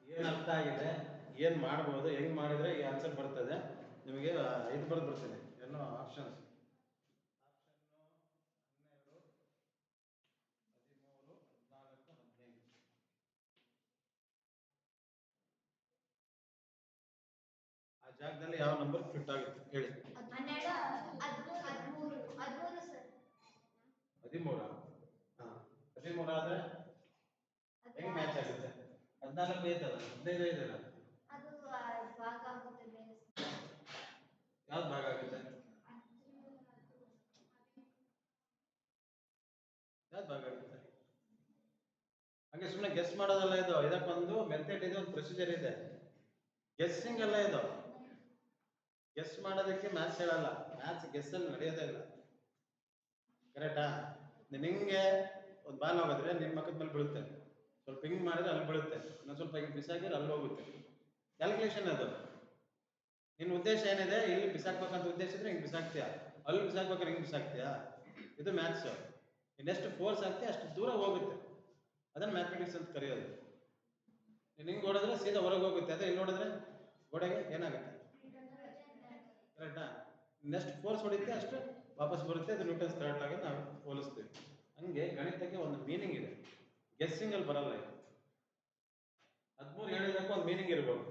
ಏನು ಅರ್ಥ ಆಗಿದೆ, ಏನು ಮಾಡ್ಬೋದು, ಹೆಂಗೆ ಮಾಡಿದರೆ ಈ ಆನ್ಸರ್ ಬರ್ತದೆ ನಿಮಗೆ. ಇದು ಬರ್ತೀನಿ ಏನೋ ಆಪ್ಷನ್ಸ್. ಆ ಜಾಗದಲ್ಲಿ ಯಾವ ನಂಬರ್ ಫಿಟ್ ಆಗುತ್ತೆ ಹೇಳಿ. 13. ಹಾಂ, 13 ಆದರೆ ಹೆಂಗೆ ಮ್ಯಾಚ್ ಆಗುತ್ತೆ? 14 ಐತಲ್ಲ, 15 ಐತಲ್ಲ, ಯಾವ್ದು ಭಾಗ ಆಗುತ್ತೆ? ಯಾವ್ದು ಭಾಗ ಆಗುತ್ತೆ? ಹಾಗೆ ಸುಮ್ಮನೆ ಗೆಸ್ ಮಾಡೋದಲ್ಲ ಇದು. ಇದಕ್ಕೊಂದು ಮೆಥಡ್ ಇದೆ, ಒಂದು ಪ್ರೊಸೀಜರ್ ಇದೆ. ಗೆಸ್ಸಿಂಗ್ ಅಲ್ಲ ಇದು. ಗೆಸ್ ಮಾಡೋದಕ್ಕೆ ಮ್ಯಾಥ್ಸ್ ಹೇಳಲ್ಲ. ಮ್ಯಾಥ್ಸ್ ಗೆಸ್ಸಲ್ಲಿ ನಡೆಯೋದೇ ಇಲ್ಲ. ಕರೆಕ್ಟಾ? ನಿಂಗೆ ಒಂದು ಬಾಲ್ ಹೋಗಿದ್ರೆ ನಿಮ್ಮ ಮಕ್ಕದ ಮೇಲೆ ಬೀಳುತ್ತೆ, ಸ್ವಲ್ಪ ಹಿಂಗೆ ಮಾಡಿದ್ರೆ ಅಲ್ಲಿ ಬೀಳುತ್ತೆ, ಇನ್ನೊಂದು ಸ್ವಲ್ಪ ಹಿಂಗೆ ಬಿಸಾಕಿದ್ರೆ ಅಲ್ಲಿ ಹೋಗುತ್ತೆ. ಕ್ಯಾಲ್ಕುಲೇಷನ್ ಅದು. ನಿನ್ನ ಉದ್ದೇಶ ಏನಿದೆ? ಇಲ್ಲಿ ಬಿಸಾಕ್ಬೇಕಂತ ಉದ್ದೇಶ ಇದ್ರೆ ಹಿಂಗೆ ಬಿಸಾಕ್ತೀಯಾ, ಅಲ್ಲಿ ಬಿಸಾಕ್ಬೇಕಾದ್ರೆ ಹಿಂಗೆ ಬಿಸಾಕ್ತೀಯಾ. ಇದು ಮ್ಯಾಥ್ಸು. ಇನ್ನೆಷ್ಟು ಫೋರ್ಸ್ ಆಗ್ತೀಯ ಅಷ್ಟು ದೂರ ಹೋಗುತ್ತೆ. ಅದನ್ನು ಮ್ಯಾಥಮೆಟಿಕ್ಸ್ ಅಂತ ಕರೆಯೋದು. ನೀನು ಹಿಂಗೆ ಹೊಡೆದ್ರೆ ಸೀದಾ ಹೊರಗೆ ಹೋಗುತ್ತೆ, ಅದೇ ಇಲ್ಲಿ ನೋಡಿದ್ರೆ ಗೋಡೆಗೆ ಏನಾಗುತ್ತೆ? ಕರೆಕ್ಟಾ? ಇನ್ನೆಷ್ಟು ಫೋರ್ಸ್ ಹೊಡಿತೆ ಅಷ್ಟು ವಾಪಸ್ ಬರುತ್ತೆ. ಅದು ನ್ಯೂಟನ್ಸ್ ಥರ್ಡ್ ಲಾಗೆ ನಾವು ಹೋಲಿಸ್ತೀವಿ. ಹಂಗೆ ಗಣಿತಕ್ಕೆ ಒಂದು ಮೀನಿಂಗ್ ಇದೆ, ಗೆಸ್ಸಿಂಗಲ್ಲಿ ಬರಲ್ಲ ಇದು. 13 ಹೇಳಿದಕ್ಕೆ ಒಂದು ಮೀನಿಂಗ್ ಇರಬೇಕು.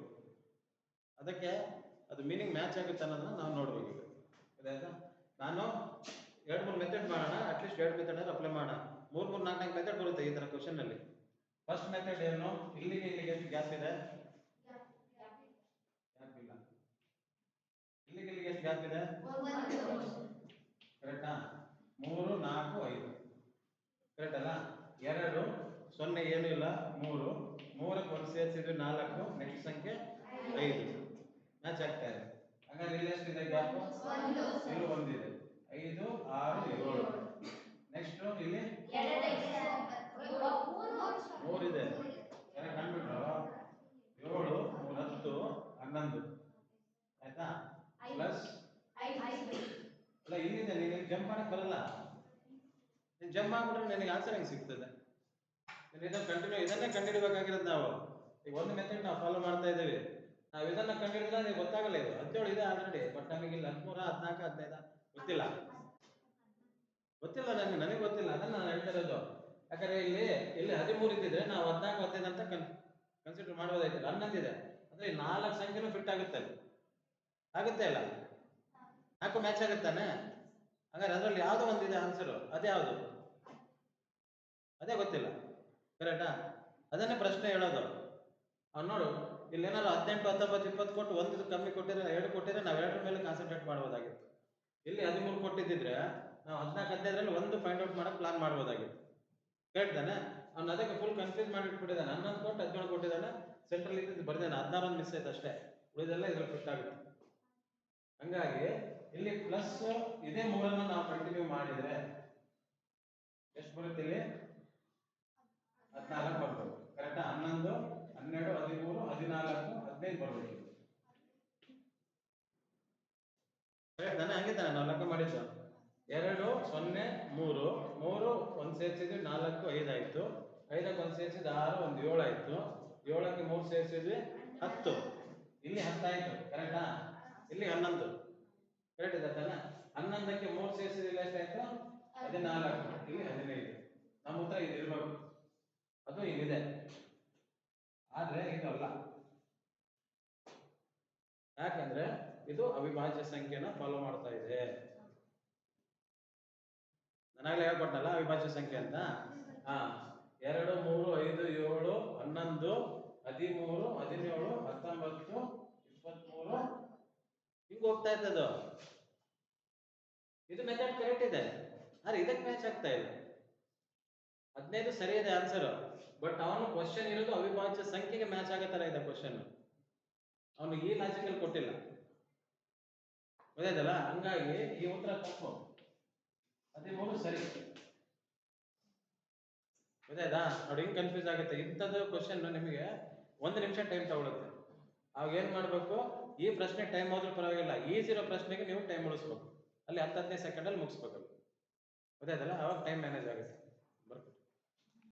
ಅದಕ್ಕೆ ಅದು ಮೀನಿಂಗ್ ಮ್ಯಾಚ್ ಆಗುತ್ತೆ ಅನ್ನೋದನ್ನ ನಾವು ನೋಡ್ಬೇಕು. ಅದಾಯ್ತಾ? ನಾನು 2-3 ಮೆಥಡ್ ಮಾಡೋಣ, ಅಟ್ಲೀಸ್ಟ್ 2 ಮೆಥಡ್ ಅಪ್ಲೈ ಮಾಡೋಣ. 3-4 ಮೆಥಡ್ ಬರುತ್ತೆ ಈ ಥರ ಕ್ವಶನಲ್ಲಿ. ಫಸ್ಟ್ ಮೆಥಡ್ ಏನು? ಇಲ್ಲಿಗೆ ಇಲ್ಲಿಗೆ ಎಷ್ಟು ಗ್ಯಾಪ್ ಇದೆ? ಗ್ಯಾಪ್ ಇಲ್ಲ. ಇಲ್ಲಿಗೆ ಇಲ್ಲಿಗೆ ಎಷ್ಟು ಗ್ಯಾಪ್ ಇದೆ? ಕರೆಕ್ಟಾ? 3, 4, 5 ಕರೆಕ್ಟ್ ಅಲ್ಲ? 2, 0 ಏನೂ ಇಲ್ಲ, 3, 3ಕ್ಕೆ 1 ಸೇರಿಸಿದ್ರೆ 4, ನೆಕ್ಸ್ಟ್ ಸಂಖ್ಯೆ 5 ಮ್ಯಾಚ್ ಆಗ್ತಾ ಇದೆ. ಹಾಗಾದ್ರೆ ಇಲ್ಲಿ ಎಷ್ಟಿದೆ ಗ್ಯಾಪ್? ಇಲ್ಲಿ 1 ಇದೆ. 5, 6, 7. ನೆಕ್ಸ್ಟ್ ಇಲ್ಲಿ 3 ಇದೆ. ಕಂಡುಬಿಟ್ರು 7, 3, 10, 11 ಆಯ್ತಾ? ಪ್ಲಸ್ ಅಲ್ಲ ಇಲ್ಲಿದೆ, ನೀನು ಜಂಪ್ ಮಾಡಕ್ ಬರಲ್ಲ. ನೀನು ಜಂಪ್ ಮಾಡ್ಬಿಟ್ರೆ ನಿನಗೆ ಆನ್ಸರ್ ಹೆಂಗೆ ಸಿಗ್ತದೆ? ನೀನು ಇದನ್ನು ಕಂಟಿನ್ಯೂ ಇದನ್ನೇ ಕಂಡುಹಿಡಬೇಕಾಗಿರೋದು ನಾವು. ಈಗ ಒಂದು ಮೆಥಡ್ ನಾವು ಫಾಲೋ ಮಾಡ್ತಾ ಇದ್ದೀವಿ. ನಾವು ಇದನ್ನ ಕಂಡುಹಿಡಿದ್ರೆ ನಿಮಗೆ ಗೊತ್ತಾಗಲ್ಲ. ಇದು 17 ಇದೆ ಆಲ್ರೆಡಿ, ಬಟ್ ನಮಗೆ ಇಲ್ಲಿ 13, 14, 15 ಗೊತ್ತಿಲ್ಲ. ನನಗೆ ಗೊತ್ತಿಲ್ಲ. ಅದನ್ನ ನಾನು ಹೇಳ್ತಾ ಇರೋದು. ಯಾಕಂದ್ರೆ ಇಲ್ಲಿ 13 ಇದ್ದಿದ್ರೆ ನಾವು 14, 15 ಅಂತ ಕನ್ಸಿಡರ್ ಮಾಡ್ಬೋದಾಯ್ತಲ್ಲ. 11 ಇದೆ ಅಂದ್ರೆ 4 ಸಂಖ್ಯೆನೂ ಫಿಟ್ ಆಗುತ್ತೆ. ಆಗುತ್ತೆ ಅಲ್ಲ? 4 ಮ್ಯಾಚ್ ಆಗುತ್ತಾನೆ. ಹಾಗಾದ್ರೆ ಅದರಲ್ಲಿ ಯಾವುದೋ ಒಂದಿದೆ ಆನ್ಸರು, ಅದೇ ಯಾವುದು? ಅದೇ ಗೊತ್ತಿಲ್ಲ. ಕರೆಕ್ಟಾ? ಅದನ್ನೇ ಪ್ರಶ್ನೆ ಹೇಳೋದು. ಅವ್ನು ನೋಡು, ಇಲ್ಲಿ ಏನಾದ್ರು 18, 19, 20 ಕೊಟ್ಟು ಒಂದು ಕಮ್ಮಿ ಕೊಟ್ಟಿದ್ರೆ, 2 ಕೊಟ್ಟಿದ್ರೆ ನಾವು 2ರ ಮೇಲೆ ಕಾನ್ಸಂಟ್ರೇಟ್ ಮಾಡ್ಬೋದಾಗಿತ್ತು. ಇಲ್ಲಿ 13 ಕೊಟ್ಟಿದ್ದಿದ್ರೆ ನಾವು 14, 15ರಲ್ಲಿ ಒಂದು ಫೈಂಡ್ ಔಟ್ ಮಾಡಕ್ಕೆ ಪ್ಲಾನ್ ಮಾಡ್ಬೋದಾಗಿತ್ತು. ಕರೆಕ್ಟ್ ತಾನೆ? ಅವ್ನು ಅದಕ್ಕೆ ಫುಲ್ ಕನ್ಫ್ಯೂಸ್ ಮಾಡಿಟ್ಬಿಟ್ಟಿದ್ದಾನೆ. 11 ಕೊಟ್ಟು 17 ಕೊಟ್ಟಿದ್ದಾನೆ, ಸೆಂಟ್ರಲ್ ಇದ್ದು ಬರ್ದೇನೆ, 16 ಒಂದು ಮಿಸ್ ಆಯ್ತು ಅಷ್ಟೇ. ಉಳಿದೆಲ್ಲ ಇದ್ರಲ್ಲಿ ಫಿಟ್ ಆಗುತ್ತೆ. ಹಂಗಾಗಿ ಇಲ್ಲಿ ಪ್ಲಸ್ ಇದೇ 3ಅನ್ನು ನಾವು ಕಂಟಿನ್ಯೂ ಮಾಡಿದ್ರೆ ಎಷ್ಟು ಬರುತ್ತೆ? ಇಲ್ಲಿ 14 ಬರ್ಬೋದು. ಕರೆಕ್ಟಾ? 11, 12, 13, 14, 15 ಬರ್ಬೇಕು. ಕರೆಕ್ಟ್ ತಾನೆ? ಹಂಗೆ ತಾನೆ ನಾವು ಲೆಕ್ಕ ಮಾಡಿದ್ದು. 2, 0, 3, 3 ಒಂದು ಸೇರಿಸಿದ್ವಿ 4, 5 ಆಯ್ತು. 5ಕ್ಕೆ 1 ಸೇರಿಸಿದ್ರೆ 6, 1 7 ಆಯ್ತು. 7ಕ್ಕೆ 3 ಸೇರಿಸಿದ್ವಿ 10. ಇಲ್ಲಿ 10 ಆಯ್ತು. ಕರೆಕ್ಟಾ? ಇಲ್ಲಿ 11. ಕರೆಕ್ಟ್ ಇದೆ ತಾನೆ? 11ಕ್ಕೆ 3 ಸೇರಿಸಿದ್ರೆ ಇಲ್ಲಿ ಎಷ್ಟಾಯ್ತು? 14. ಇಲ್ಲಿ 15. ನಮ್ಮ ಉತ್ತರ ಇದು ಇರ್ಬೇಕು. ಅದು ಇಲ್ಲಿದೆ, ಆದ್ರೆ ಇದು ಅಲ್ಲ. ಯಾಕಂದ್ರೆ ಇದು ಅವಿಭಾಜ್ಯ ಸಂಖ್ಯೆನ ಫಾಲೋ ಮಾಡ್ತಾ ಇದೆ. ನಾನಾಗಲೇ ಹೇಳ್ಕೊಟ್ನಲ್ಲ ಅವಿಭಾಜ್ಯ ಸಂಖ್ಯೆ ಅಂತ. 2, 3, 5, 7, 11, 13, 17, 19, 23 ಹಿಂಗೆ ಹೋಗ್ತಾ ಇರ್ತದ. ಇದು ಮೆಥಡ್ ಕರೆಕ್ಟ್ ಇದೆ, ಆದ್ರೆ ಇದಕ್ಕೆ ಮ್ಯಾಚ್ ಆಗ್ತಾ ಇಲ್ಲ. 15 ಸರಿ ಇದೆ ಆನ್ಸರ್, ಬಟ್ ಅವನು ಕ್ವಶನ್ ಇರೋದು ಅವಿಭಾಜ್ಯ ಸಂಖ್ಯೆಗೆ ಮ್ಯಾಚ್ ಆಗೋ ತರ ಇದೆ ಕ್ವಶನ್. ಅವನು ಈ ಲಾಜಿಕಲ್ ಕೊಟ್ಟಿಲ್ಲ. ಗೊತ್ತಾಯ್ತಲ್ಲ? ಹಂಗಾಗಿ ಈ ಉತ್ತರ ತಪ್ಪು. 13 ಸರಿ. ಗೊತ್ತಾಯ್ತಾ? ನೋಡಿ ಹಿಂಗೆ ಕನ್ಫ್ಯೂಸ್ ಆಗುತ್ತೆ. ಇಂಥದ್ದು ಕ್ವಶನ್ ನಿಮಗೆ 1 ನಿಮಿಷ ಟೈಮ್ ತಗೊಳುತ್ತೆ. ಅವಾಗ ಏನು ಮಾಡಬೇಕು? ಈ ಪ್ರಶ್ನೆ ಟೈಮ್ ಹೋದ್ರೂ ಪರವಾಗಿಲ್ಲ, ಈಸಿರೋ ಪ್ರಶ್ನೆಗೆ ನೀವು ಟೈಮ್ ಉಳಿಸ್ಬೇಕು. ಅಲ್ಲಿ 10-15 ಸೆಕೆಂಡಲ್ಲಿ ಮುಗಿಸ್ಬೇಕು. ಗೊತ್ತಾಯ್ತಲ್ಲ? ಅವಾಗ ಟೈಮ್ ಮ್ಯಾನೇಜ್ ಆಗುತ್ತೆ.